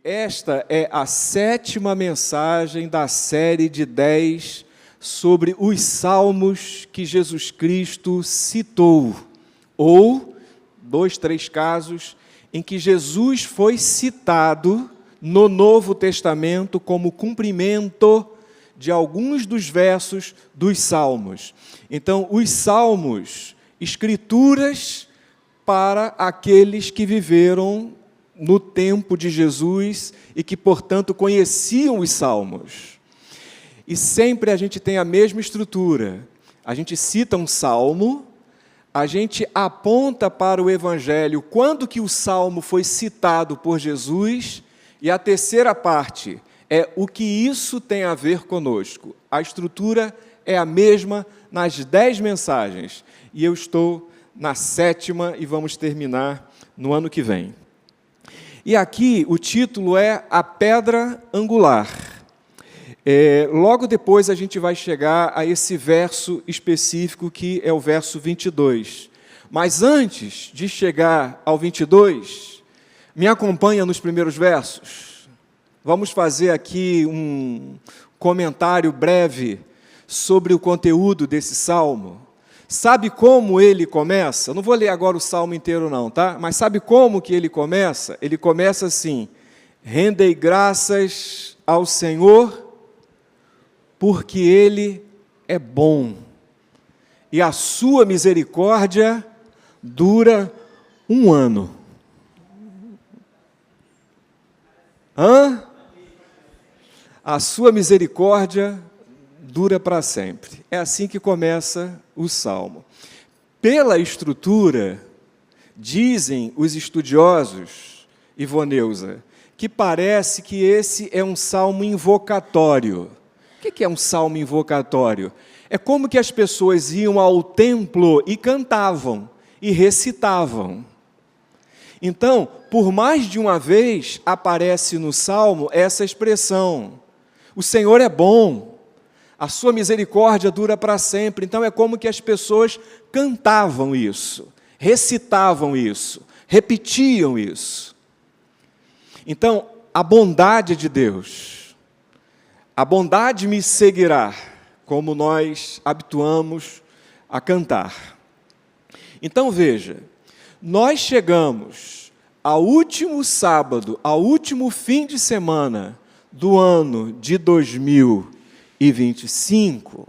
Esta é a 7ª mensagem da série de 10 sobre os salmos que Jesus Cristo citou, ou 2, 3 casos em que Jesus foi citado no Novo Testamento como cumprimento de alguns dos versos dos salmos. Então, os salmos, escrituras para aqueles que viveram no tempo de Jesus e que, portanto, conheciam os salmos. E sempre a gente tem a mesma estrutura. A gente cita um salmo, a gente aponta para o Evangelho quando que o salmo foi citado por Jesus, e a terceira parte é o que isso tem a ver conosco. A estrutura é a mesma nas 10 mensagens, e eu estou na 7ª e vamos terminar no ano que vem. E aqui o título é A Pedra Angular. Logo depois a gente vai chegar a esse verso específico que é o verso 22. Mas antes de chegar ao 22, me acompanha nos primeiros versos. Vamos fazer aqui um comentário breve sobre o conteúdo desse salmo. Sabe como ele começa? Eu não vou ler agora o salmo inteiro não, tá? Mas sabe como que ele começa? Ele começa assim: rendei graças ao Senhor, porque Ele é bom, e a sua misericórdia dura um ano. A sua misericórdia dura para sempre. É assim que começa o salmo. Pela estrutura, dizem os estudiosos, Ivoneusa, que parece que esse é um salmo invocatório. O que é um salmo invocatório? É como que as pessoas iam ao templo e cantavam, e recitavam. Então, por mais de uma vez, aparece no salmo essa expressão: o Senhor é bom, a sua misericórdia dura para sempre. Então, é como que as pessoas cantavam isso, recitavam isso, repetiam isso. Então, a bondade de Deus, a bondade me seguirá, como nós habituamos a cantar. Então, veja, nós chegamos ao último sábado, ao último fim de semana do ano de 2025,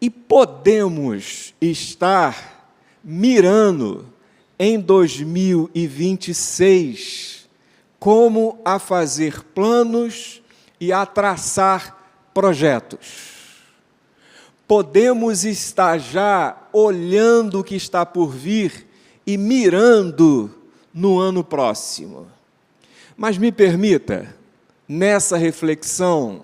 e podemos estar mirando em 2026 como a fazer planos e a traçar projetos. Podemos estar já olhando o que está por vir e mirando no ano próximo. Mas me permita, nessa reflexão,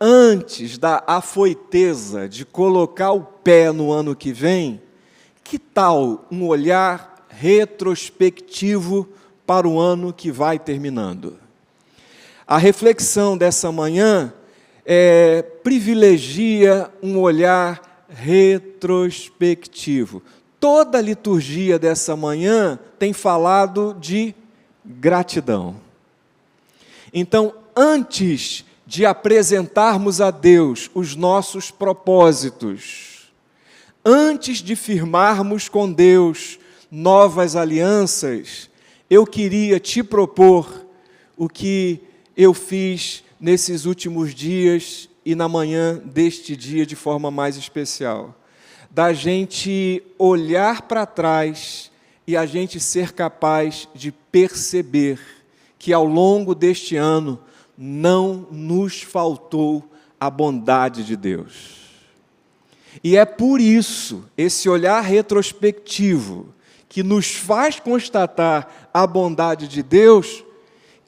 antes da afoiteza de colocar o pé no ano que vem, que tal um olhar retrospectivo para o ano que vai terminando? A reflexão dessa manhã privilegia um olhar retrospectivo. Toda a liturgia dessa manhã tem falado de gratidão. Então, antes de apresentarmos a Deus os nossos propósitos, antes de firmarmos com Deus novas alianças, eu queria te propor o que eu fiz nesses últimos dias e na manhã deste dia de forma mais especial. Da gente olhar para trás e a gente ser capaz de perceber que ao longo deste ano não nos faltou a bondade de Deus. E é por isso, esse olhar retrospectivo, que nos faz constatar a bondade de Deus,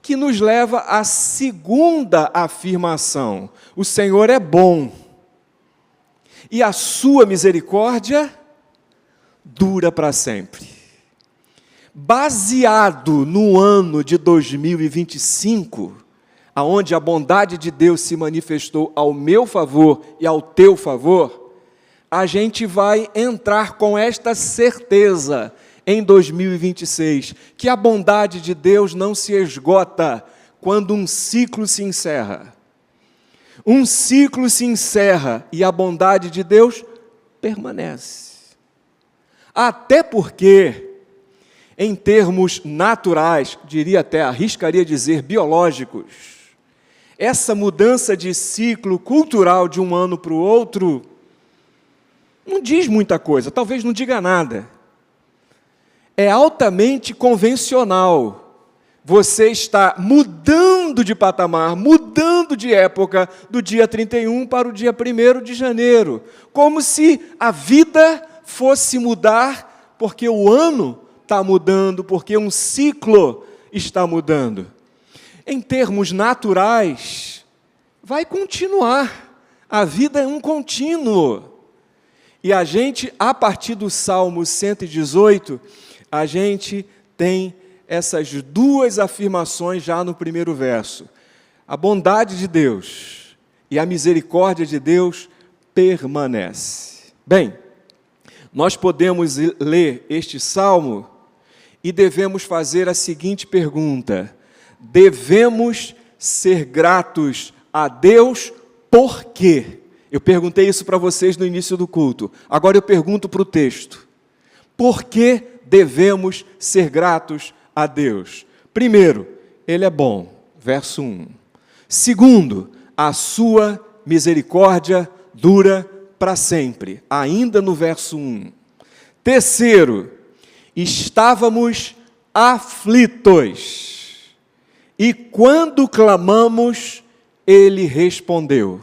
que nos leva à segunda afirmação: o Senhor é bom, e a sua misericórdia dura para sempre. Baseado no ano de 2025, aonde a bondade de Deus se manifestou ao meu favor e ao teu favor, a gente vai entrar com esta certeza em 2026, que a bondade de Deus não se esgota quando um ciclo se encerra. Um ciclo se encerra e a bondade de Deus permanece. Até porque, em termos naturais, diria até, arriscaria dizer, biológicos, essa mudança de ciclo cultural de um ano para o outro não diz muita coisa, talvez não diga nada. É altamente convencional. Você está mudando de patamar, mudando de época, do dia 31 para o dia 1º de janeiro, como se a vida fosse mudar porque o ano está mudando, porque um ciclo está mudando. Em termos naturais, vai continuar. A vida é um contínuo. E a gente, a partir do Salmo 118, a gente tem essas duas afirmações já no primeiro verso. A bondade de Deus e a misericórdia de Deus permanece. Bem, nós podemos ler este salmo e devemos fazer a seguinte pergunta: devemos ser gratos a Deus por quê? Eu perguntei isso para vocês no início do culto. Agora eu pergunto para o texto. Por que devemos ser gratos a Deus? Primeiro, Ele é bom, verso 1. Segundo, a sua misericórdia dura para sempre, ainda no verso 1. Terceiro, estávamos aflitos, e quando clamamos, Ele respondeu.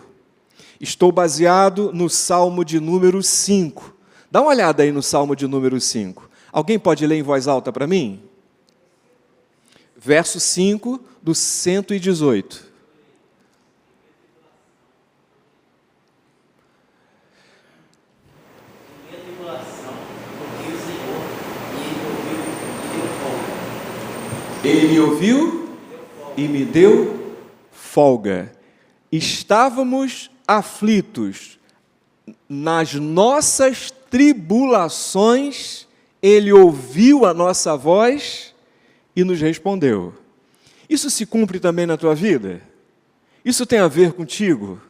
Estou baseado no Salmo de número 5. Dá uma olhada aí no Salmo de número 5. Alguém pode ler em voz alta para mim? Verso 5 do 118. Ele me ouviu e me deu folga. Estávamos aflitos. Nas nossas tribulações, Ele ouviu a nossa voz e nos respondeu. Isso se cumpre também na tua vida? Isso tem a ver contigo?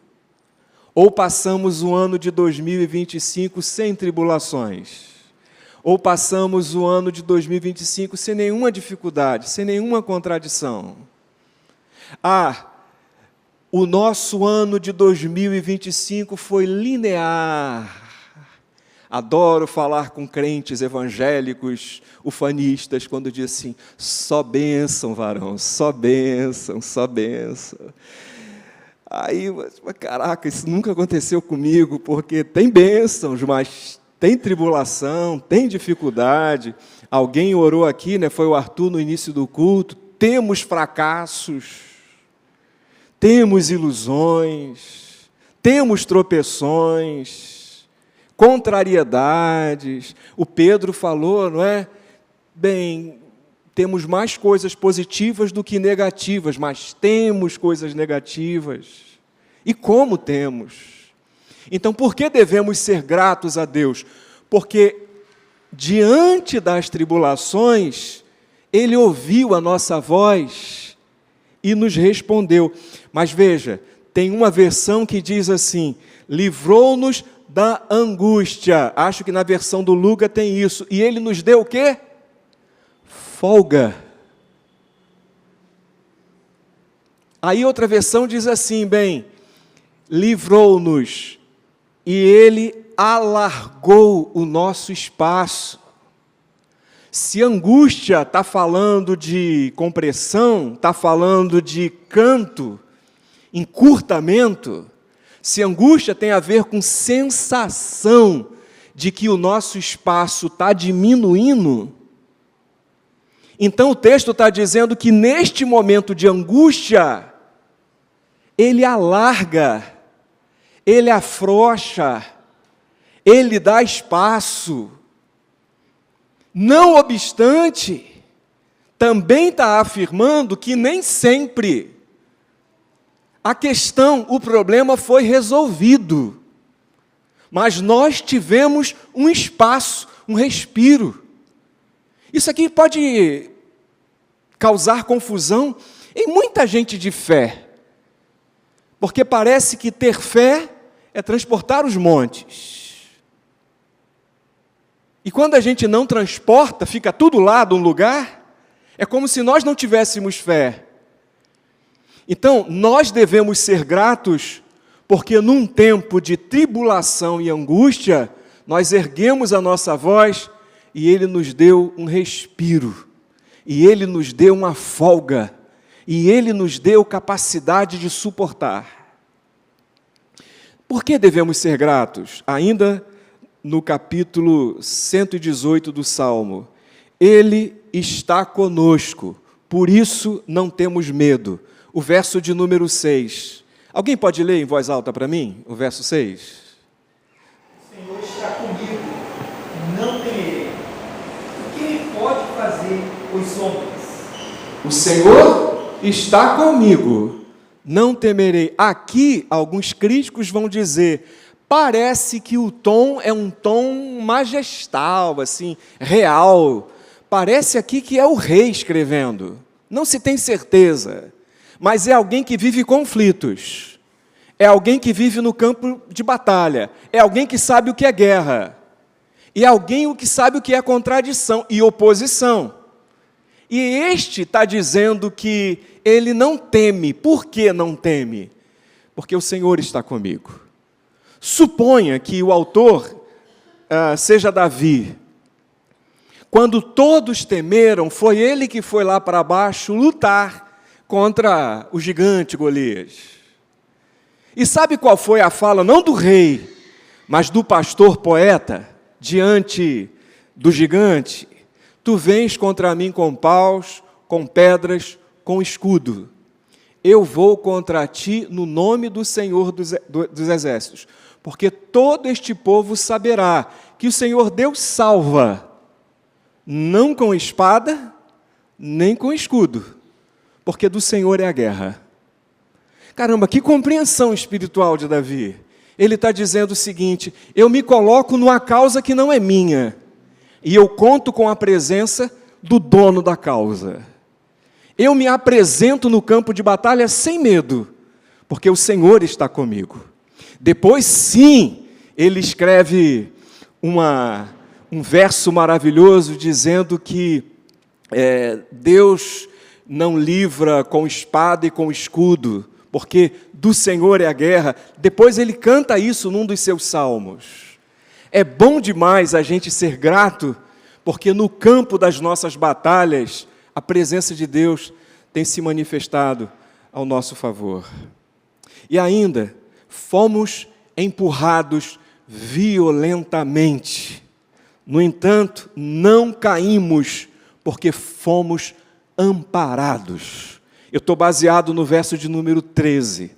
Ou passamos o ano de 2025 sem tribulações? Ou passamos o ano de 2025 sem nenhuma dificuldade, sem nenhuma contradição? O nosso ano de 2025 foi linear. Adoro falar com crentes evangélicos, ufanistas, quando diz assim, só bênção, varão, só bênção, só bênção. Aí, caraca, isso nunca aconteceu comigo, porque tem bênçãos, mas tem tribulação, tem dificuldade. Alguém orou aqui, né? Foi o Arthur no início do culto. Temos fracassos, temos ilusões, temos tropeções, contrariedades. O Pedro falou, não é? Bem, temos mais coisas positivas do que negativas, mas temos coisas negativas. E como temos? Então, por que devemos ser gratos a Deus? Porque, diante das tribulações, Ele ouviu a nossa voz e nos respondeu. Mas veja, tem uma versão que diz assim, livrou-nos da angústia. Acho que na versão do Lucas tem isso. E Ele nos deu o quê? Folga. Aí outra versão diz assim, bem, livrou-nos e Ele alargou o nosso espaço. Se angústia está falando de compressão, está falando de canto, encurtamento, se angústia tem a ver com sensação de que o nosso espaço está diminuindo, então o texto está dizendo que neste momento de angústia, Ele alarga, Ele afrouxa, Ele dá espaço. Não obstante, também está afirmando que nem sempre a questão, o problema foi resolvido. Mas nós tivemos um espaço, um respiro. Isso aqui pode causar confusão em muita gente de fé, porque parece que ter fé é transportar os montes. E quando a gente não transporta, fica tudo lá de um lugar, é como se nós não tivéssemos fé. Então, nós devemos ser gratos, porque num tempo de tribulação e angústia, nós erguemos a nossa voz e Ele nos deu um respiro, e Ele nos deu uma folga, e Ele nos deu capacidade de suportar. Por que devemos ser gratos? Ainda no capítulo 118 do Salmo, Ele está conosco, por isso não temos medo. O verso de número 6. Alguém pode ler em voz alta para mim, o verso 6? O Senhor está comigo, não temerei. O que me pode fazer os homens? O Senhor está comigo, não temerei. Aqui, alguns críticos vão dizer, parece que o tom é um tom majestal, assim, real. Parece aqui que é o rei escrevendo. Não se tem certeza, mas é alguém que vive conflitos. É alguém que vive no campo de batalha. É alguém que sabe o que é guerra. E é alguém que sabe o que é contradição e oposição. E este está dizendo que ele não teme. Por que não teme? Porque o Senhor está comigo. Suponha que o autor seja Davi. Quando todos temeram, foi ele que foi lá para baixo lutar contra o gigante Golias. E sabe qual foi a fala, não do rei, mas do pastor poeta, diante do gigante? Tu vens contra mim com paus, com pedras, com escudo. Eu vou contra ti no nome do Senhor dos Exércitos, porque todo este povo saberá que o Senhor Deus salva, não com espada, nem com escudo, porque do Senhor é a guerra. Caramba, que compreensão espiritual de Davi. Ele está dizendo o seguinte, eu me coloco numa causa que não é minha, e eu conto com a presença do dono da causa. Eu me apresento no campo de batalha sem medo, porque o Senhor está comigo. Depois, sim, ele escreve um verso maravilhoso, dizendo que Deus não livra com espada e com escudo, porque do Senhor é a guerra. Depois ele canta isso num dos seus salmos. É bom demais a gente ser grato, porque no campo das nossas batalhas, a presença de Deus tem se manifestado ao nosso favor. E ainda, fomos empurrados violentamente. No entanto, não caímos, porque fomos amparados. Eu estou baseado no verso de número 13.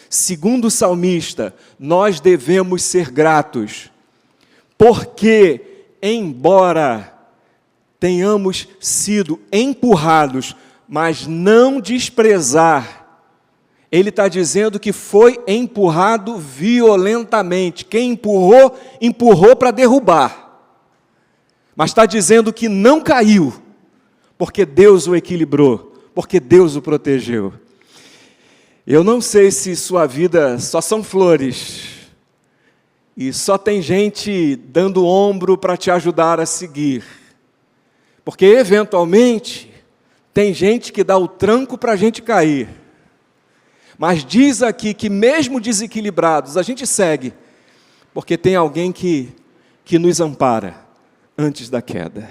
Segundo o salmista, nós devemos ser gratos, porque, embora tenhamos sido empurrados, mas não desprezar, ele está dizendo que foi empurrado violentamente. Quem empurrou, empurrou para derrubar. Mas está dizendo que não caiu, porque Deus o equilibrou, porque Deus o protegeu. Eu não sei se sua vida só são flores, e só tem gente dando ombro para te ajudar a seguir, porque eventualmente tem gente que dá o tranco para a gente cair. Mas diz aqui que mesmo desequilibrados, a gente segue, porque tem alguém que nos ampara antes da queda.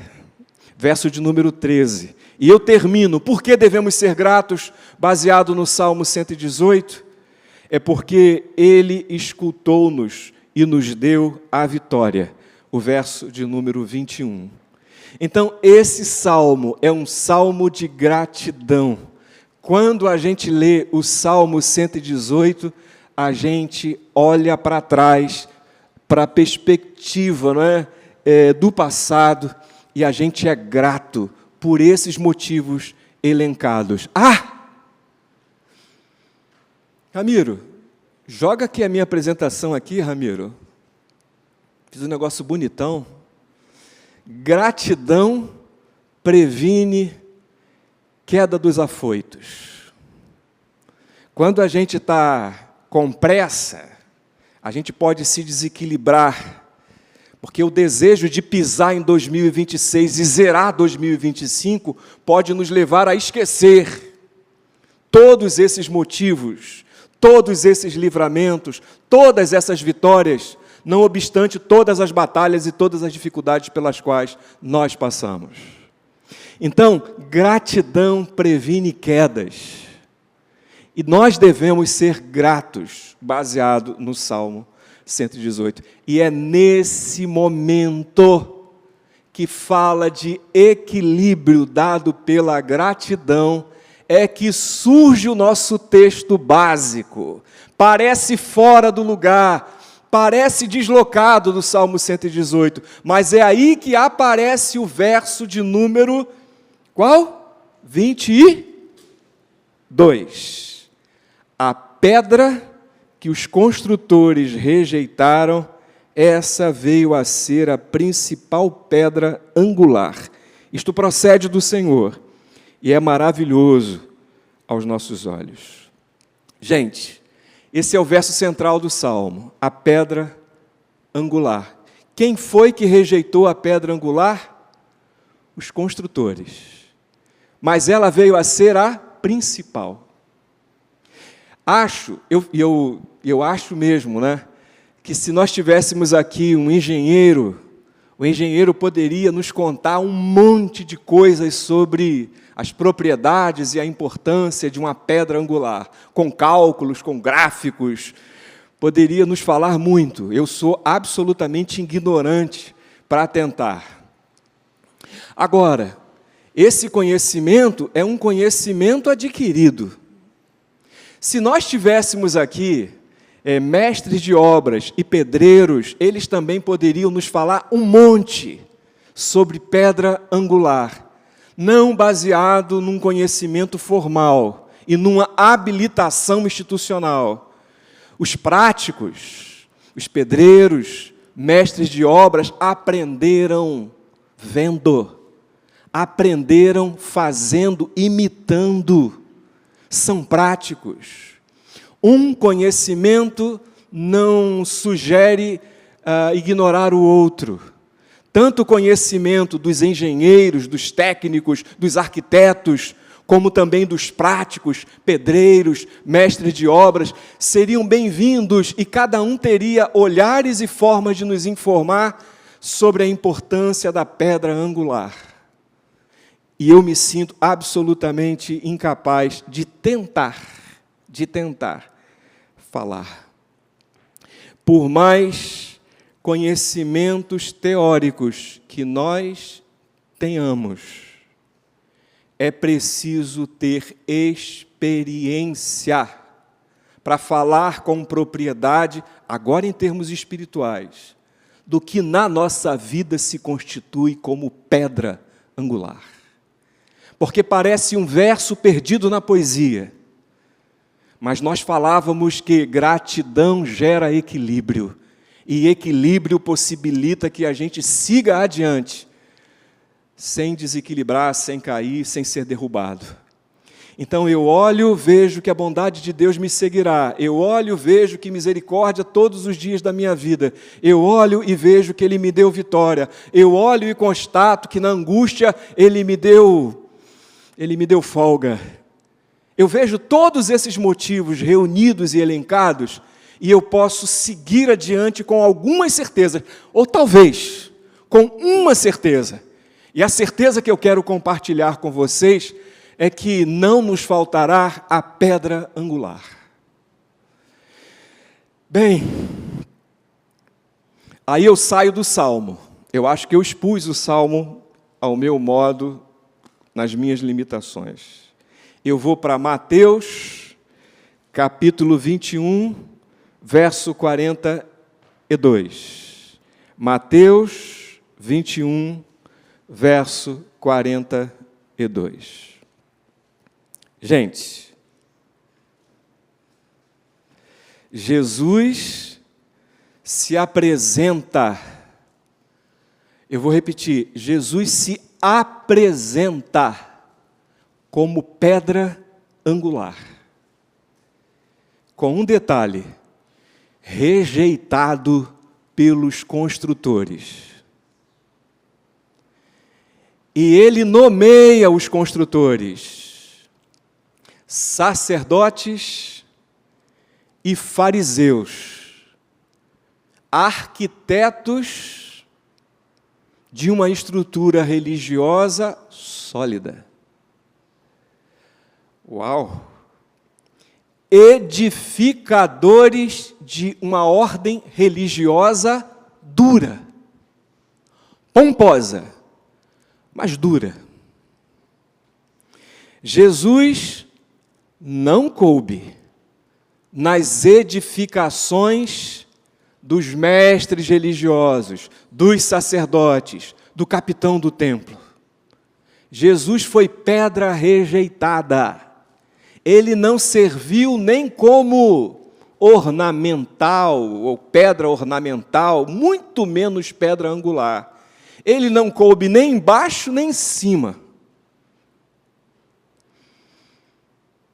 Verso de número 13. E eu termino. Por que devemos ser gratos? Baseado no Salmo 118. É porque Ele escutou-nos e nos deu a vitória. O verso de número 21. Então, esse salmo é um salmo de gratidão. Quando a gente lê o Salmo 118, a gente olha para trás, para a perspectiva, não é? Do passado, e a gente é grato por esses motivos elencados. Ramiro, joga aqui a minha apresentação aqui, Ramiro. Fiz um negócio bonitão. Gratidão previne queda dos afoitos. Quando a gente está com pressa, a gente pode se desequilibrar, porque o desejo de pisar em 2026 e zerar 2025 pode nos levar a esquecer todos esses motivos, todos esses livramentos, todas essas vitórias, não obstante todas as batalhas e todas as dificuldades pelas quais nós passamos. Então, gratidão previne quedas. E nós devemos ser gratos, baseado no Salmo 118. E é nesse momento que fala de equilíbrio dado pela gratidão, é que surge o nosso texto básico. Parece fora do lugar, parece deslocado do Salmo 118, mas é aí que aparece o verso de número, qual? 22. A pedra que os construtores rejeitaram, essa veio a ser a principal pedra angular. Isto procede do Senhor e é maravilhoso aos nossos olhos. Gente, esse é o verso central do Salmo, a pedra angular. Quem foi que rejeitou a pedra angular? Os construtores. Mas ela veio a ser a principal. Eu acho mesmo, né, que se nós tivéssemos aqui um engenheiro, o engenheiro poderia nos contar um monte de coisas sobre as propriedades e a importância de uma pedra angular, com cálculos, com gráficos, poderia nos falar muito. Eu sou absolutamente ignorante para tentar. Agora, esse conhecimento é um conhecimento adquirido. Se nós tivéssemos aqui mestres de obras e pedreiros, eles também poderiam nos falar um monte sobre pedra angular, não baseado num conhecimento formal e numa habilitação institucional. Os práticos, os pedreiros, mestres de obras, aprenderam vendo, aprenderam fazendo, imitando. São práticos. Um conhecimento não sugere ignorar o outro. Tanto o conhecimento dos engenheiros, dos técnicos, dos arquitetos, como também dos práticos, pedreiros, mestres de obras, seriam bem-vindos e cada um teria olhares e formas de nos informar sobre a importância da pedra angular. E eu me sinto absolutamente incapaz de tentar falar. Por mais conhecimentos teóricos que nós tenhamos, é preciso ter experiência para falar com propriedade, agora em termos espirituais, do que na nossa vida se constitui como pedra angular. Porque parece um verso perdido na poesia, mas nós falávamos que gratidão gera equilíbrio, e equilíbrio possibilita que a gente siga adiante, sem desequilibrar, sem cair, sem ser derrubado. Então eu olho, vejo que a bondade de Deus me seguirá, eu olho, vejo que misericórdia todos os dias da minha vida, eu olho e vejo que Ele me deu vitória, eu olho e constato que na angústia Ele me deu folga. Eu vejo todos esses motivos reunidos e elencados e eu posso seguir adiante com algumas certezas, ou talvez com uma certeza. E a certeza que eu quero compartilhar com vocês é que não nos faltará a pedra angular. Bem, aí eu saio do Salmo. Eu acho que eu expus o Salmo ao meu modo, nas minhas limitações. Eu vou para Mateus, capítulo 21, verso 42. Mateus 21, verso 42. Gente, Jesus se apresenta Eu vou repetir, Jesus se apresenta como pedra angular. Com um detalhe, rejeitado pelos construtores. E ele nomeia os construtores, sacerdotes e fariseus, arquitetos de uma estrutura religiosa sólida. Uau! Edificadores de uma ordem religiosa dura, pomposa, mas dura. Jesus não coube nas edificações dos mestres religiosos, dos sacerdotes, do capitão do templo. Jesus foi pedra rejeitada. Ele não serviu nem como ornamental, ou pedra ornamental, muito menos pedra angular. Ele não coube nem embaixo nem em cima.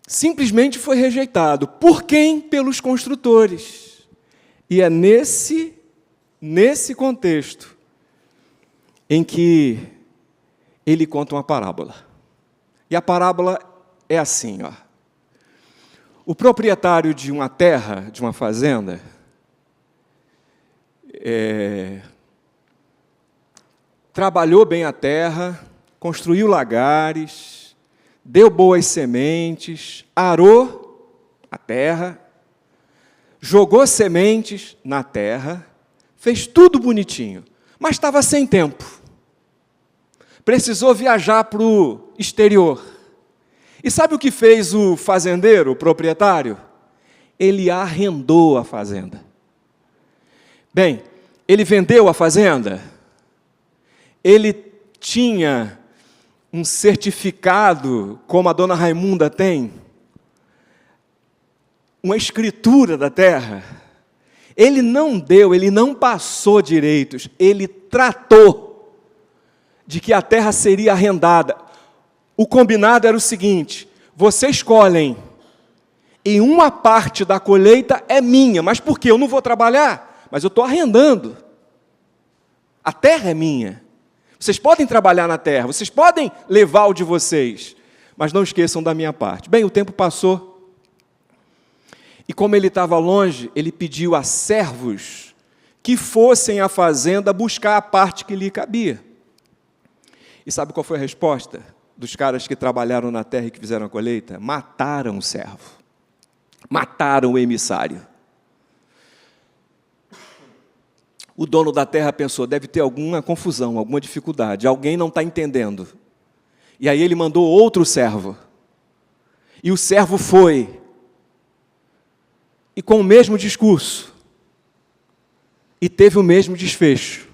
Simplesmente foi rejeitado. Por quem? Pelos construtores. E é nesse contexto em que ele conta uma parábola. E a parábola é assim, ó. O proprietário de uma terra, de uma fazenda, trabalhou bem a terra, construiu lagares, deu boas sementes, arou a terra, jogou sementes na terra, fez tudo bonitinho, mas estava sem tempo. Precisou viajar para o exterior. E sabe o que fez o fazendeiro, o proprietário? Ele arrendou a fazenda. Bem, ele vendeu a fazenda. Ele tinha um certificado, como a dona Raimunda tem, uma escritura da terra. Ele não passou direitos, ele tratou de que a terra seria arrendada. O combinado era o seguinte: vocês escolhem, e uma parte da colheita é minha, mas por quê? Eu não vou trabalhar, mas eu estou arrendando. A terra é minha. Vocês podem trabalhar na terra, vocês podem levar o de vocês, mas não esqueçam da minha parte. Bem, o tempo passou, e como ele estava longe, ele pediu a servos que fossem à fazenda buscar a parte que lhe cabia. E sabe qual foi a resposta dos caras que trabalharam na terra e que fizeram a colheita? Mataram o servo, mataram o emissário. O dono da terra pensou, deve ter alguma confusão, alguma dificuldade, alguém não está entendendo. E aí ele mandou outro servo. E o servo foi, e com o mesmo discurso, e teve o mesmo desfecho.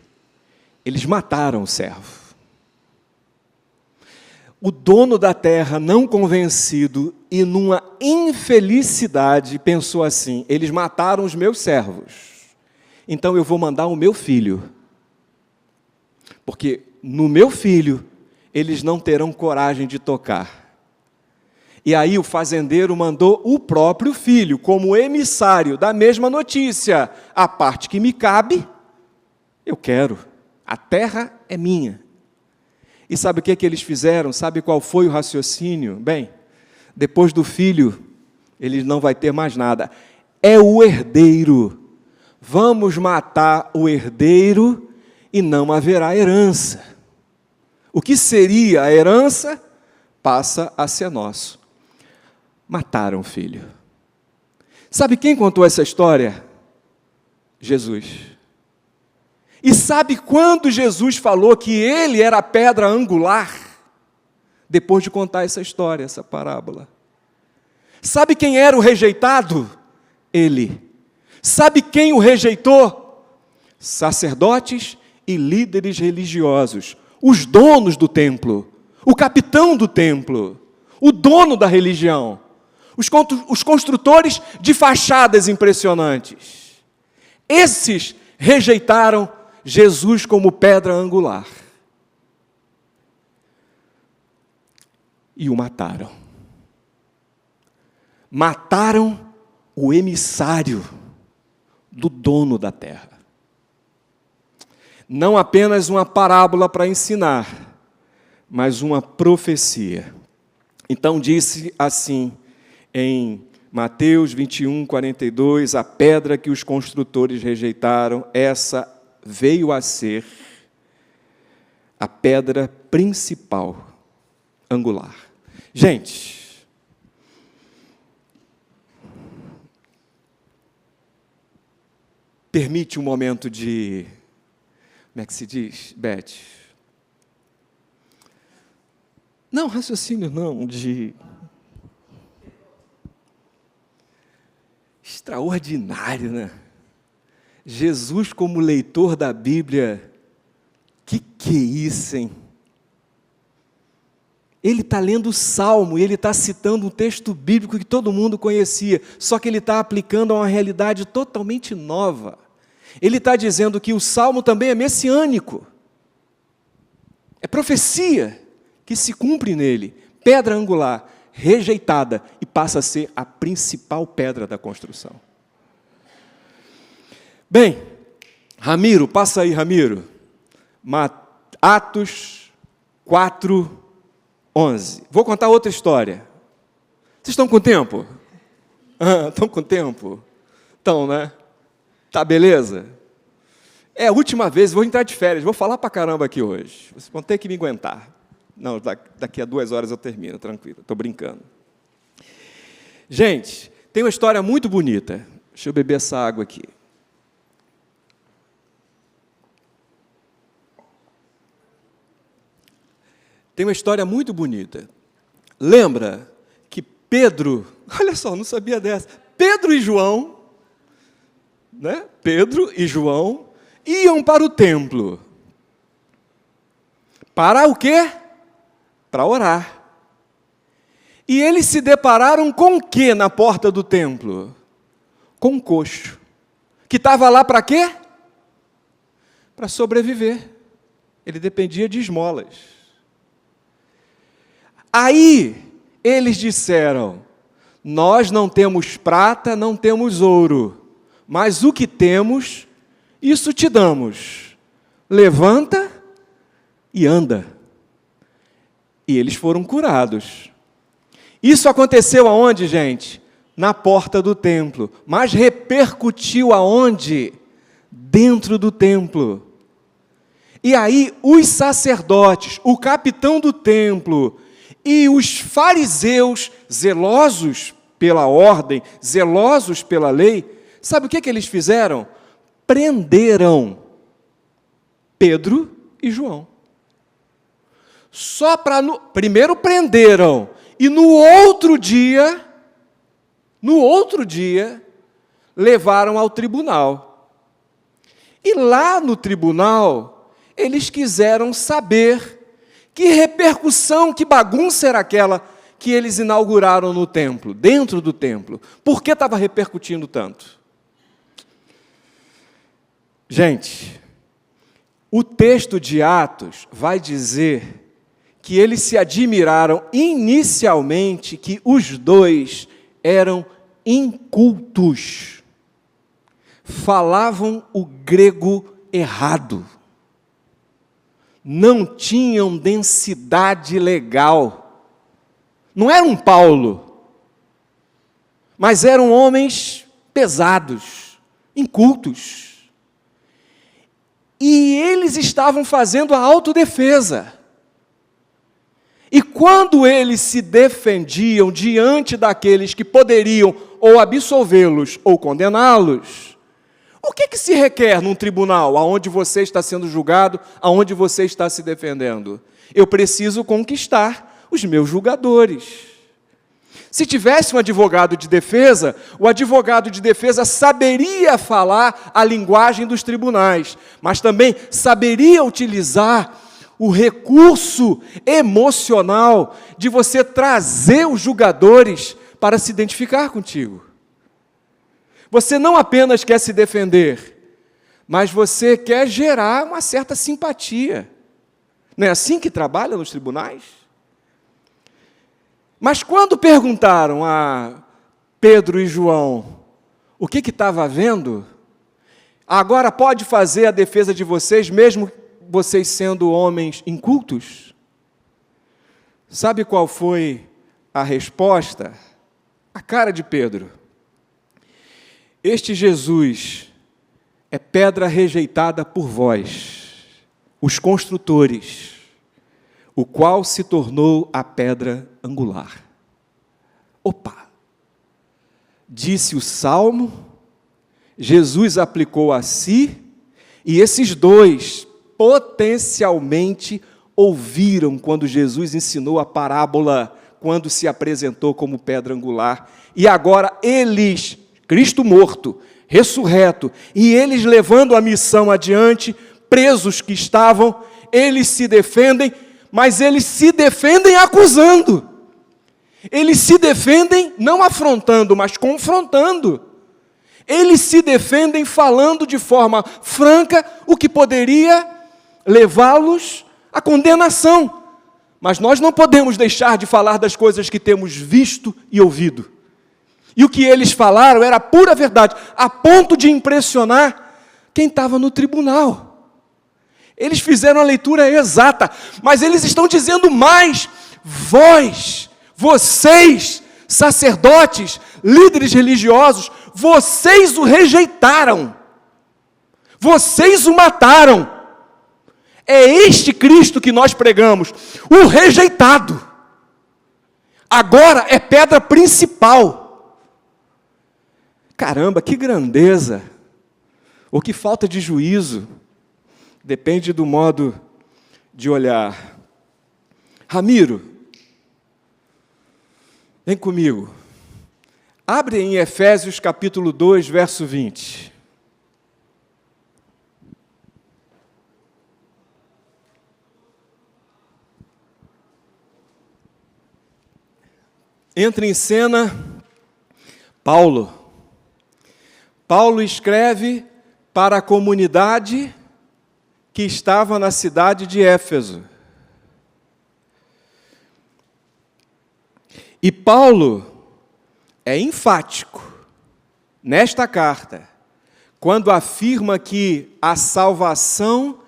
Eles mataram o servo. O dono da terra, não convencido e numa infelicidade, pensou assim: eles mataram os meus servos, então eu vou mandar o meu filho, porque no meu filho eles não terão coragem de tocar. E aí o fazendeiro mandou o próprio filho, como emissário da mesma notícia: a parte que me cabe, eu quero, a terra é minha. E sabe o que eles fizeram? Sabe qual foi o raciocínio? Bem, depois do filho, ele não vai ter mais nada. É o herdeiro. Vamos matar o herdeiro e não haverá herança. O que seria a herança passa a ser nosso. Mataram o filho. Sabe quem contou essa história? Jesus. E sabe quando Jesus falou que ele era a pedra angular? Depois de contar essa história, essa parábola. Sabe quem era o rejeitado? Ele. Sabe quem o rejeitou? Sacerdotes e líderes religiosos, os donos do templo, o capitão do templo, o dono da religião, os construtores de fachadas impressionantes. Esses rejeitaram Jesus como pedra angular. E o mataram. Mataram o emissário do dono da terra. Não apenas uma parábola para ensinar, mas uma profecia. Então disse assim em Mateus 21, 42, a pedra que os construtores rejeitaram, essa veio a ser a pedra principal, angular. Gente, permite um momento de, como é que se diz, Beth? Não, raciocínio não, de extraordinário, né? Jesus como leitor da Bíblia, que é isso, hein? Ele está lendo o Salmo e ele está citando um texto bíblico que todo mundo conhecia, só que ele está aplicando a uma realidade totalmente nova. Ele está dizendo que o Salmo também é messiânico. É profecia que se cumpre nele. Pedra angular, rejeitada, e passa a ser a principal pedra da construção. Bem, Ramiro, passa aí, Ramiro. Atos 4, 11. Vou contar outra história. Vocês estão com tempo? Estão com tempo? Estão, né? Tá, beleza? É a última vez, vou entrar de férias, vou falar pra caramba aqui hoje. Vocês vão ter que me aguentar. Não, daqui a 2 horas eu termino, tranquilo, estou brincando. Gente, tem uma história muito bonita. Deixa eu beber essa água aqui. Tem uma história muito bonita. Lembra que Pedro, olha só, não sabia dessa, Pedro e João, né? Pedro e João iam para o templo. Para o quê? Para orar. E eles se depararam com o quê na porta do templo? Com um coxo. Que estava lá para quê? Para sobreviver. Ele dependia de esmolas. Aí, eles disseram, nós não temos prata, não temos ouro, mas o que temos, isso te damos. Levanta e anda. E eles foram curados. Isso aconteceu aonde, gente? Na porta do templo. Mas repercutiu aonde? Dentro do templo. E aí, os sacerdotes, o capitão do templo e os fariseus, zelosos pela ordem, zelosos pela lei, sabe o que eles fizeram? Prenderam Pedro e João. Só para primeiro prenderam e no outro dia levaram ao tribunal. E lá no tribunal eles quiseram saber que repercussão, que bagunça era aquela que eles inauguraram no templo, dentro do templo. Por que estava repercutindo tanto? Gente, o texto de Atos vai dizer que eles se admiraram inicialmente que os dois eram incultos. Falavam o grego errado. Não tinham densidade legal. Não era um Paulo, mas eram homens pesados, incultos. E eles estavam fazendo a autodefesa. E quando eles se defendiam diante daqueles que poderiam ou absolvê-los ou condená-los, o que se requer num tribunal, aonde você está sendo julgado, aonde você está se defendendo? Eu preciso conquistar os meus julgadores. Se tivesse um advogado de defesa, o advogado de defesa saberia falar a linguagem dos tribunais, mas também saberia utilizar o recurso emocional de você trazer os julgadores para se identificar contigo. Você não apenas quer se defender, mas você quer gerar uma certa simpatia. Não é assim que trabalha nos tribunais? Mas quando perguntaram a Pedro e João o que estava havendo, agora pode fazer a defesa de vocês, mesmo vocês sendo homens incultos? Sabe qual foi a resposta? A cara de Pedro. Este Jesus é pedra rejeitada por vós, os construtores, o qual se tornou a pedra angular. Opa! Disse o Salmo, Jesus aplicou a si, e esses dois potencialmente ouviram quando Jesus ensinou a parábola, quando se apresentou como pedra angular, e agora eles, Cristo morto, ressurreto, e eles levando a missão adiante, presos que estavam, eles se defendem, mas eles se defendem acusando. Eles se defendem não afrontando, mas confrontando. Eles se defendem falando de forma franca o que poderia levá-los à condenação. Mas nós não podemos deixar de falar das coisas que temos visto e ouvido. E o que eles falaram era pura verdade, a ponto de impressionar quem estava no tribunal. Eles fizeram a leitura exata, mas eles estão dizendo mais: vocês, sacerdotes, líderes religiosos, vocês o rejeitaram, vocês o mataram. É este Cristo que nós pregamos, o rejeitado. Agora é pedra principal. Caramba, que grandeza! Ou que falta de juízo. Depende do modo de olhar. Ramiro, vem comigo. Abre em Efésios capítulo 2, verso 20. Entra em cena Paulo. Paulo escreve para a comunidade que estava na cidade de Éfeso. E Paulo é enfático nesta carta, quando afirma que a salvação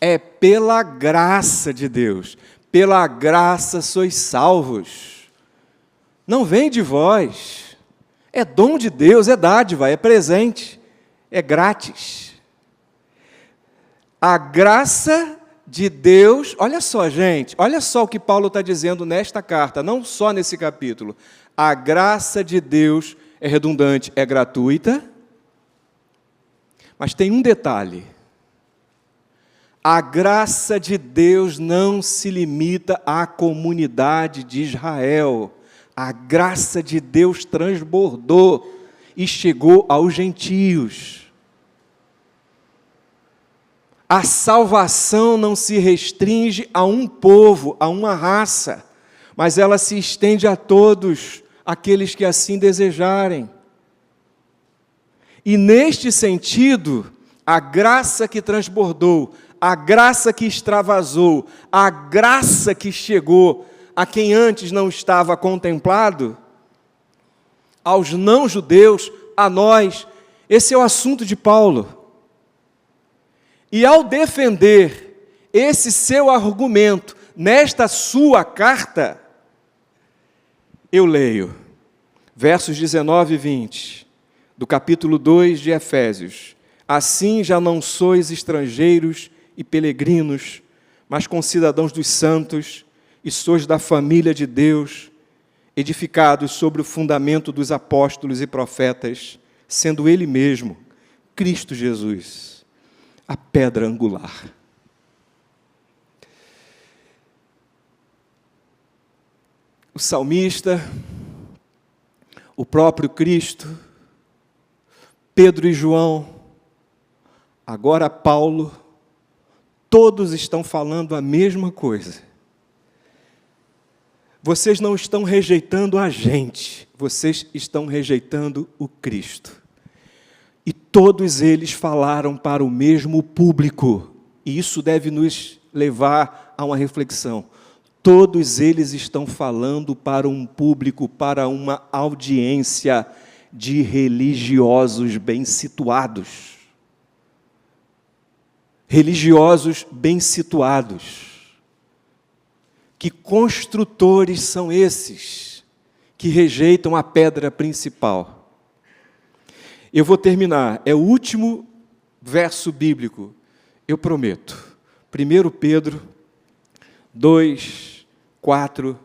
é pela graça de Deus. Pela graça sois salvos. Não vem de vós. É dom de Deus, é dádiva, é presente, é grátis. A graça de Deus, olha só, gente, olha só o que Paulo está dizendo nesta carta, não só nesse capítulo. A graça de Deus é redundante, é gratuita, mas tem um detalhe. A graça de Deus não se limita à comunidade de Israel. A graça de Deus transbordou e chegou aos gentios. A salvação não se restringe a um povo, a uma raça, mas ela se estende a todos aqueles que assim desejarem. E neste sentido, a graça que transbordou, a graça que extravasou, a graça que chegou a quem antes não estava contemplado, aos não-judeus, a nós, esse é o assunto de Paulo. E ao defender esse seu argumento nesta sua carta, eu leio versos 19 e 20, do capítulo 2 de Efésios. Assim já não sois estrangeiros e peregrinos, mas concidadãos dos santos, e sois da família de Deus, edificados sobre o fundamento dos apóstolos e profetas, sendo Ele mesmo, Cristo Jesus, a pedra angular. O salmista, o próprio Cristo, Pedro e João, agora Paulo, todos estão falando a mesma coisa. Vocês não estão rejeitando a gente, vocês estão rejeitando o Cristo. E todos eles falaram para o mesmo público. E isso deve nos levar a uma reflexão. Todos eles estão falando para um público, para uma audiência de religiosos bem situados. Religiosos bem situados. Que construtores são esses que rejeitam a pedra principal? Eu vou terminar, é o último verso bíblico, eu prometo. 1 Pedro 2, 4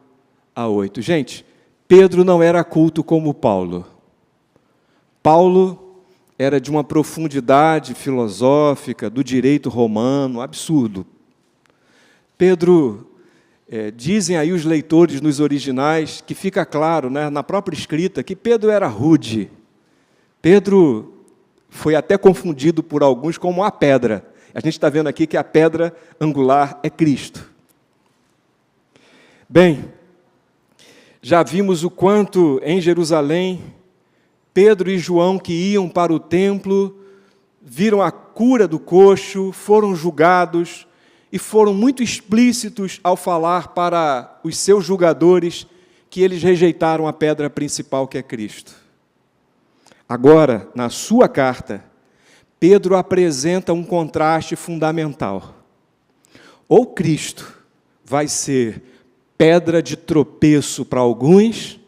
a 8. Gente, Pedro não era culto como Paulo. Paulo era de uma profundidade filosófica, do direito romano, absurdo. Pedro, dizem aí os leitores nos originais, que fica claro, né, na própria escrita, que Pedro era rude. Pedro foi até confundido por alguns como a pedra. A gente está vendo aqui que a pedra angular é Cristo. Bem, já vimos o quanto em Jerusalém, Pedro e João, que iam para o templo, viram a cura do coxo, foram julgados e foram muito explícitos ao falar para os seus julgadores que eles rejeitaram a pedra principal, que é Cristo. Agora, na sua carta, Pedro apresenta um contraste fundamental. Ou Cristo vai ser pedra de tropeço para alguns,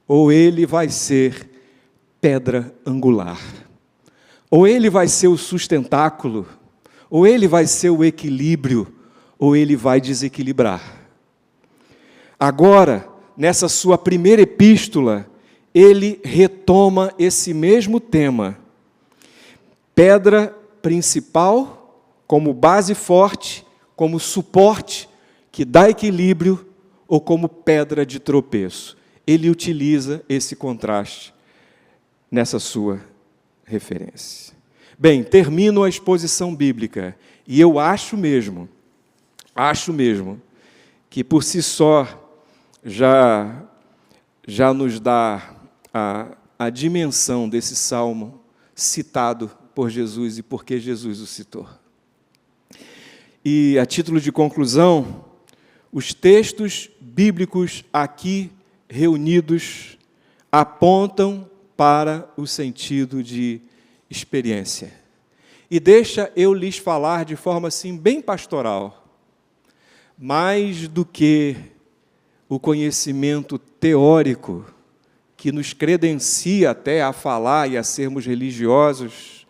ou ele vai ser pedra angular. Ou ele vai ser o sustentáculo, ou ele vai ser o equilíbrio, ou ele vai desequilibrar. Agora, nessa sua primeira epístola, ele retoma esse mesmo tema. Pedra principal, como base forte, como suporte que dá equilíbrio, ou como pedra de tropeço. Ele utiliza esse contraste nessa sua referência. Bem, termino a exposição bíblica, e eu acho mesmo, que por si só já nos dá a dimensão desse salmo citado por Jesus e por que Jesus o citou. E, a título de conclusão, os textos bíblicos aqui reunidos apontam para o sentido de experiência. E deixa eu lhes falar de forma assim bem pastoral. Mais do que o conhecimento teórico que nos credencia até a falar e a sermos religiosos,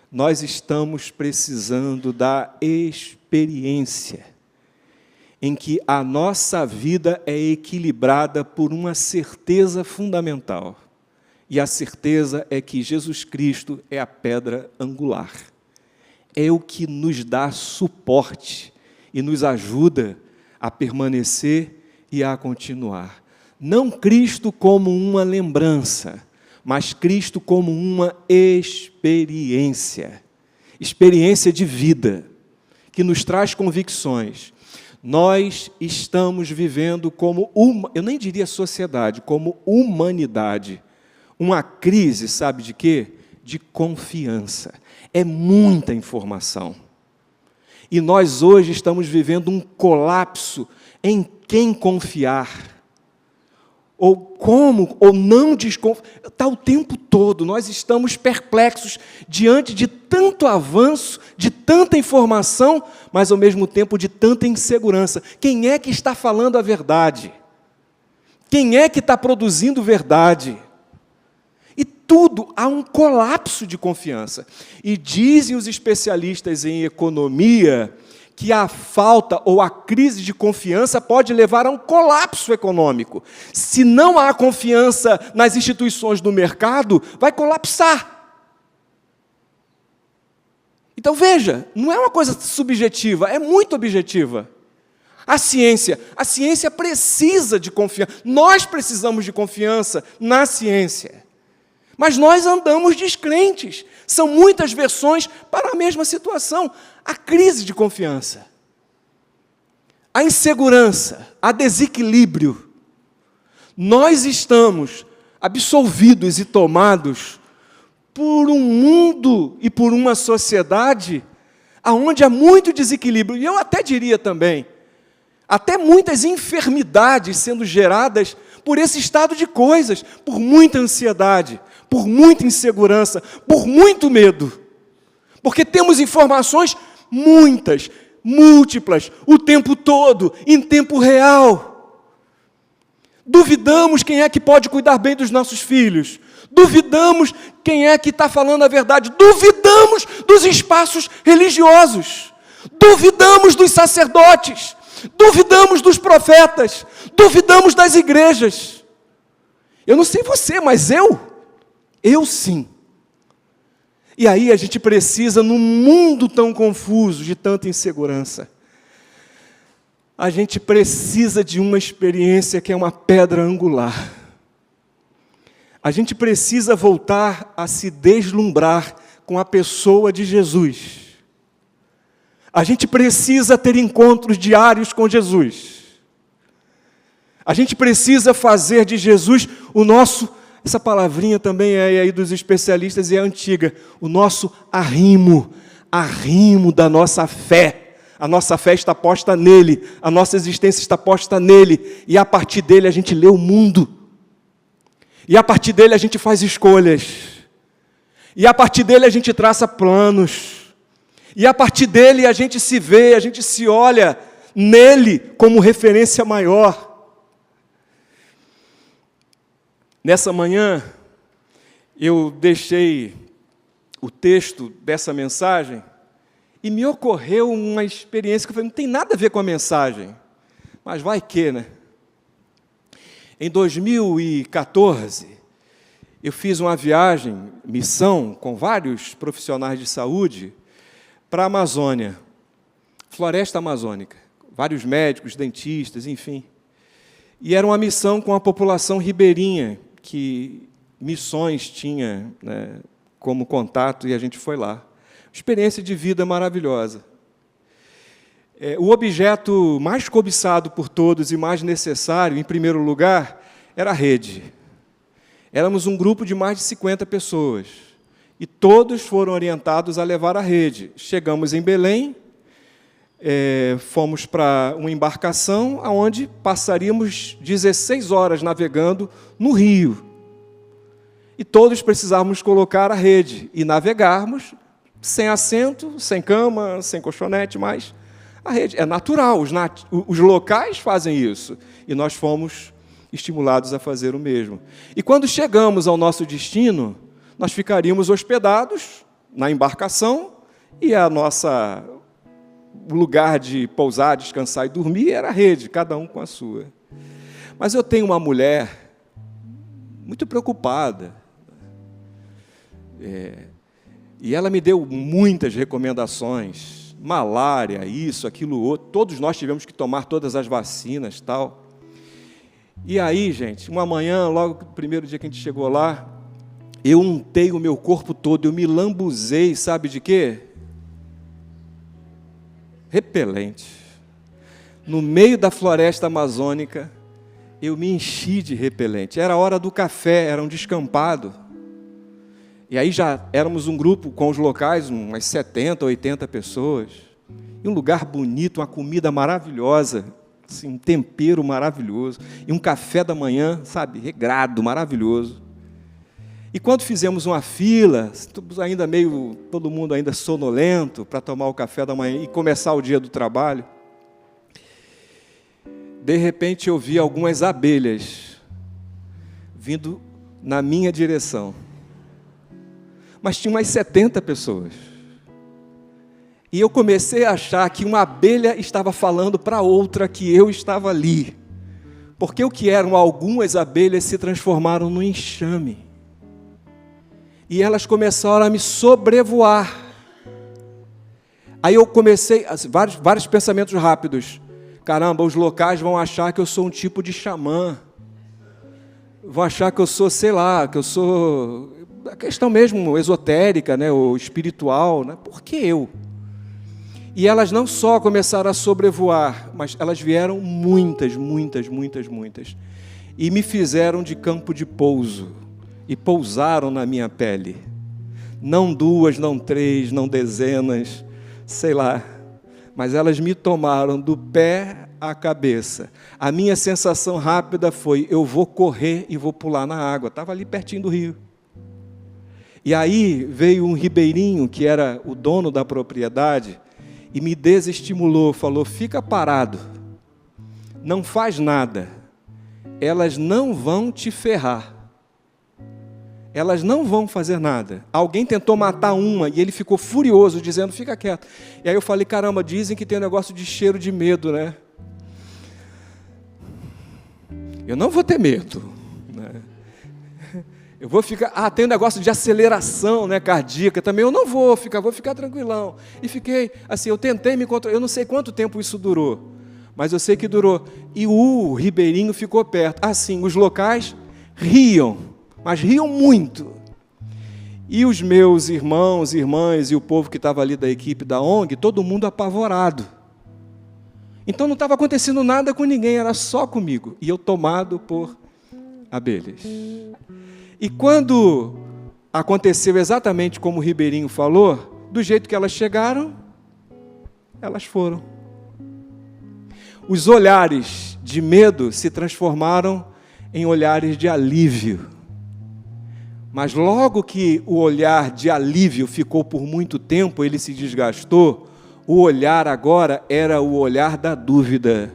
nós estamos precisando da experiência, em que a nossa vida é equilibrada por uma certeza fundamental. E a certeza é que Jesus Cristo é a pedra angular. É o que nos dá suporte e nos ajuda a permanecer e a continuar. Não Cristo como uma lembrança, mas Cristo como uma experiência. Experiência de vida, que nos traz convicções. Nós estamos vivendo como eu nem diria sociedade, como humanidade, uma crise, sabe de quê? De confiança. É muita informação. E nós hoje estamos vivendo um colapso em quem confiar. Ou como, ou não desconfiar. Está o tempo todo, nós estamos perplexos diante de tanto avanço, de tanta informação, mas ao mesmo tempo de tanta insegurança. Quem é que está falando a verdade? Quem é que está produzindo verdade? E tudo, há um colapso de confiança. E dizem os especialistas em economia que a falta ou a crise de confiança pode levar a um colapso econômico. Se não há confiança nas instituições do mercado, vai colapsar. Então veja, não é uma coisa subjetiva, é muito objetiva. A ciência precisa de confiança. Nós precisamos de confiança na ciência. Mas nós andamos descrentes. São muitas versões para a mesma situação. A crise de confiança, a insegurança, a desequilíbrio. Nós estamos absolvidos e tomados por um mundo e por uma sociedade onde há muito desequilíbrio. E eu até diria também, até muitas enfermidades sendo geradas por esse estado de coisas, por muita ansiedade, por muita insegurança, por muito medo. Porque temos informações muitas, múltiplas, o tempo todo, em tempo real. Duvidamos quem é que pode cuidar bem dos nossos filhos. Duvidamos quem é que está falando a verdade. Duvidamos dos espaços religiosos. Duvidamos dos sacerdotes. Duvidamos dos profetas. Duvidamos das igrejas. Eu não sei você, mas eu sim. E aí a gente precisa, num mundo tão confuso, de tanta insegurança, a gente precisa de uma experiência que é uma pedra angular. A gente precisa voltar a se deslumbrar com a pessoa de Jesus. A gente precisa ter encontros diários com Jesus. A gente precisa fazer de Jesus o nosso, essa palavrinha também é aí dos especialistas e é antiga, o nosso arrimo da nossa fé. A nossa fé está posta nele, a nossa existência está posta nele, e a partir dele a gente lê o mundo. E a partir dele a gente faz escolhas. E a partir dele a gente traça planos. E a partir dele a gente se vê, a gente se olha nele como referência maior. Nessa manhã, eu deixei o texto dessa mensagem e me ocorreu uma experiência que eu falei, não tem nada a ver com a mensagem, mas vai que, né? Em 2014, eu fiz uma viagem, missão, com vários profissionais de saúde, para a Amazônia, floresta amazônica, vários médicos, dentistas, enfim. E era uma missão com a população ribeirinha, que Missões tinha, né, como contato, e a gente foi lá. Experiência de vida maravilhosa. O objeto mais cobiçado por todos e mais necessário, em primeiro lugar, era a rede. Éramos um grupo de mais de 50 pessoas, e todos foram orientados a levar a rede. Chegamos em Belém, fomos para uma embarcação, onde passaríamos 16 horas navegando no rio. E todos precisávamos colocar a rede e navegarmos sem assento, sem cama, sem colchonete, mas a rede é natural, os locais fazem isso, e nós fomos estimulados a fazer o mesmo. E quando chegamos ao nosso destino, nós ficaríamos hospedados na embarcação, e o lugar de pousar, descansar e dormir era a rede, cada um com a sua. Mas eu tenho uma mulher muito preocupada, e ela me deu muitas recomendações, malária, isso, aquilo, outro, todos nós tivemos que tomar todas as vacinas, tal. E aí, gente, uma manhã, logo no primeiro dia que a gente chegou lá, eu untei o meu corpo todo, eu me lambuzei, sabe de quê? Repelente. No meio da floresta amazônica, eu me enchi de repelente. Era a hora do café, era um descampado. E aí já éramos um grupo com os locais, umas 70, 80 pessoas. E um lugar bonito, uma comida maravilhosa, assim, um tempero maravilhoso. E um café da manhã, sabe, regrado, maravilhoso. E quando fizemos uma fila, ainda todo mundo ainda sonolento, para tomar o café da manhã e começar o dia do trabalho, de repente eu vi algumas abelhas vindo na minha direção. Mas tinha umas 70 pessoas. E eu comecei a achar que uma abelha estava falando para outra que eu estava ali. Porque o que eram algumas abelhas se transformaram num enxame. E elas começaram a me sobrevoar. Aí eu comecei, vários pensamentos rápidos. Caramba, os locais vão achar que eu sou um tipo de xamã. Vão achar que eu sou, sei lá, que eu sou... A questão mesmo esotérica, né, ou espiritual, né? Por que eu? E elas não só começaram a sobrevoar, mas elas vieram muitas. E me fizeram de campo de pouso. E pousaram na minha pele. Não 2, não 3, não dezenas, sei lá. Mas elas me tomaram do pé à cabeça. A minha sensação rápida foi, eu vou correr e vou pular na água. Estava ali pertinho do rio. E aí veio um ribeirinho, que era o dono da propriedade, e me desestimulou, falou, fica parado, não faz nada, elas não vão te ferrar, elas não vão fazer nada. Alguém tentou matar uma, e ele ficou furioso, dizendo, fica quieto. E aí eu falei, caramba, dizem que tem um negócio de cheiro de medo, né? Eu não vou ter medo, né? Eu vou ficar, tem um negócio de aceleração, né, cardíaca também, eu não vou ficar tranquilão. E fiquei, assim, eu tentei me controlar, eu não sei quanto tempo isso durou, mas eu sei que durou. E o ribeirinho ficou perto. Assim, os locais riam, mas riam muito. E os meus irmãos, irmãs e o povo que estava ali da equipe da ONG, todo mundo apavorado. Então não estava acontecendo nada com ninguém, era só comigo. E eu tomado por abelhas. E quando aconteceu exatamente como o ribeirinho falou, do jeito que elas chegaram, elas foram. Os olhares de medo se transformaram em olhares de alívio. Mas logo que o olhar de alívio ficou por muito tempo, ele se desgastou, o olhar agora era o olhar da dúvida.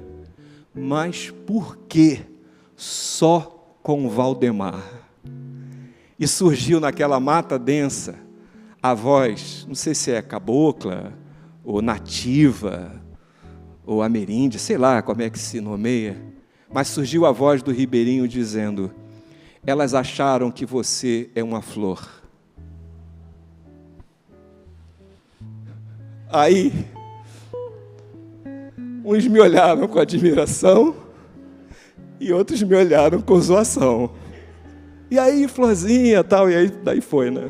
Mas por que só com Valdemar? E surgiu naquela mata densa a voz, não sei se é cabocla, ou nativa, ou ameríndia, sei lá como é que se nomeia, mas surgiu a voz do ribeirinho dizendo, elas acharam que você é uma flor. Aí, uns me olharam com admiração e outros me olharam com zoação. E aí, florzinha, tal, e aí, daí foi, né?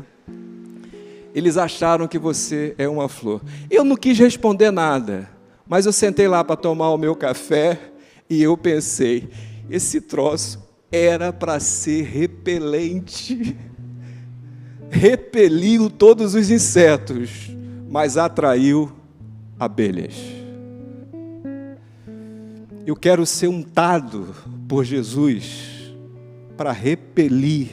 Eles acharam que você é uma flor. Eu não quis responder nada, mas eu sentei lá para tomar o meu café e eu pensei, esse troço era para ser repelente. Repeliu todos os insetos, mas atraiu abelhas. Eu quero ser untado por Jesus para repelir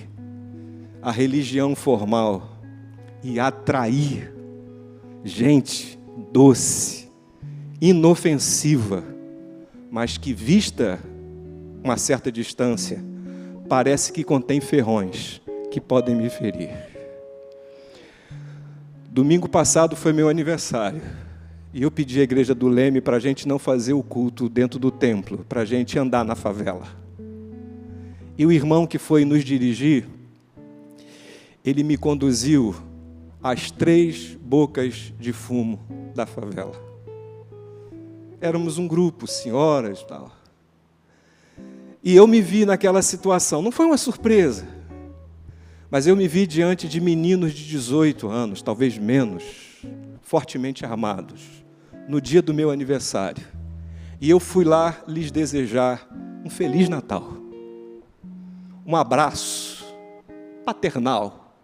a religião formal e atrair gente doce, inofensiva, mas que vista uma certa distância, parece que contém ferrões que podem me ferir. Domingo passado foi meu aniversário e eu pedi à igreja do Leme para a gente não fazer o culto dentro do templo, para a gente andar na favela. E o irmão que foi nos dirigir, ele me conduziu às 3 bocas de fumo da favela. Éramos um grupo, senhoras e tal. E eu me vi naquela situação, não foi uma surpresa, mas eu me vi diante de meninos de 18 anos, talvez menos, fortemente armados, no dia do meu aniversário. E eu fui lá lhes desejar um Feliz Natal. Um abraço paternal,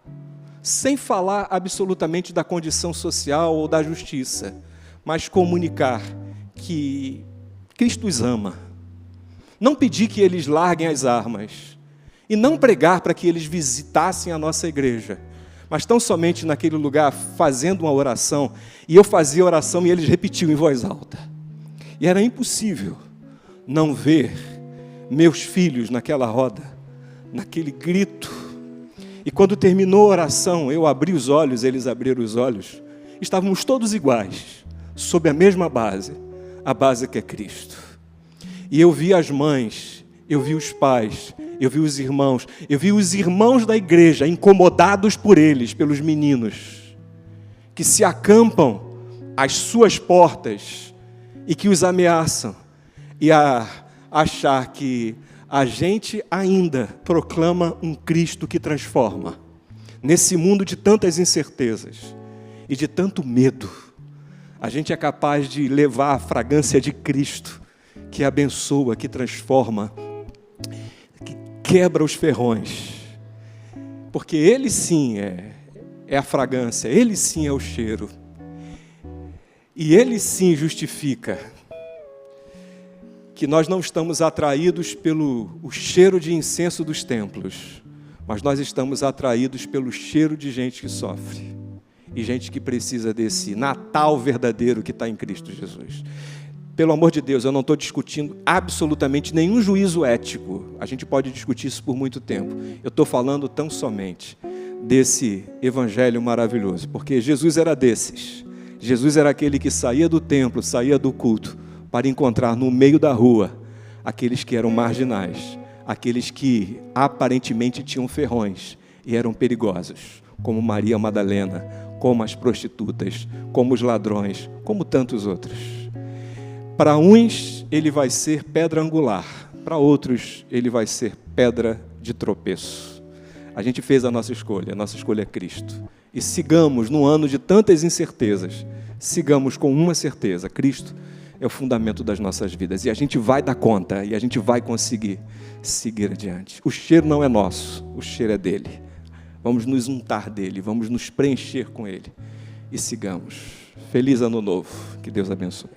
sem falar absolutamente da condição social ou da justiça, mas comunicar que Cristo os ama. Não pedir que eles larguem as armas e não pregar para que eles visitassem a nossa igreja, mas tão somente naquele lugar fazendo uma oração, e eu fazia a oração e eles repetiam em voz alta. E era impossível não ver meus filhos naquela roda, naquele grito. E quando terminou a oração, eu abri os olhos, eles abriram os olhos. Estávamos todos iguais, sob a mesma base, a base que é Cristo. E eu vi as mães, eu vi os pais, eu vi os irmãos da igreja incomodados por eles, pelos meninos, que se acampam às suas portas e que os ameaçam, e a achar que a gente ainda proclama um Cristo que transforma. Nesse mundo de tantas incertezas e de tanto medo, a gente é capaz de levar a fragrância de Cristo, que abençoa, que transforma, que quebra os ferrões. Porque Ele sim é a fragrância, Ele sim é o cheiro. E Ele sim justifica que nós não estamos atraídos pelo cheiro de incenso dos templos, mas nós estamos atraídos pelo cheiro de gente que sofre e gente que precisa desse Natal verdadeiro que está em Cristo Jesus. Pelo amor de Deus, eu não estou discutindo absolutamente nenhum juízo ético. A gente pode discutir isso por muito tempo. Eu estou falando tão somente desse evangelho maravilhoso, porque Jesus era desses. Jesus era aquele que saía do templo, saía do culto, para encontrar no meio da rua aqueles que eram marginais, aqueles que aparentemente tinham ferrões e eram perigosos, como Maria Madalena, como as prostitutas, como os ladrões, como tantos outros. Para uns, ele vai ser pedra angular, para outros, ele vai ser pedra de tropeço. A gente fez a nossa escolha é Cristo. E sigamos, num ano de tantas incertezas, sigamos com uma certeza: Cristo é o fundamento das nossas vidas. E a gente vai dar conta, e a gente vai conseguir seguir adiante. O cheiro não é nosso, o cheiro é dele. Vamos nos untar dele, vamos nos preencher com ele. E sigamos. Feliz Ano Novo. Que Deus abençoe.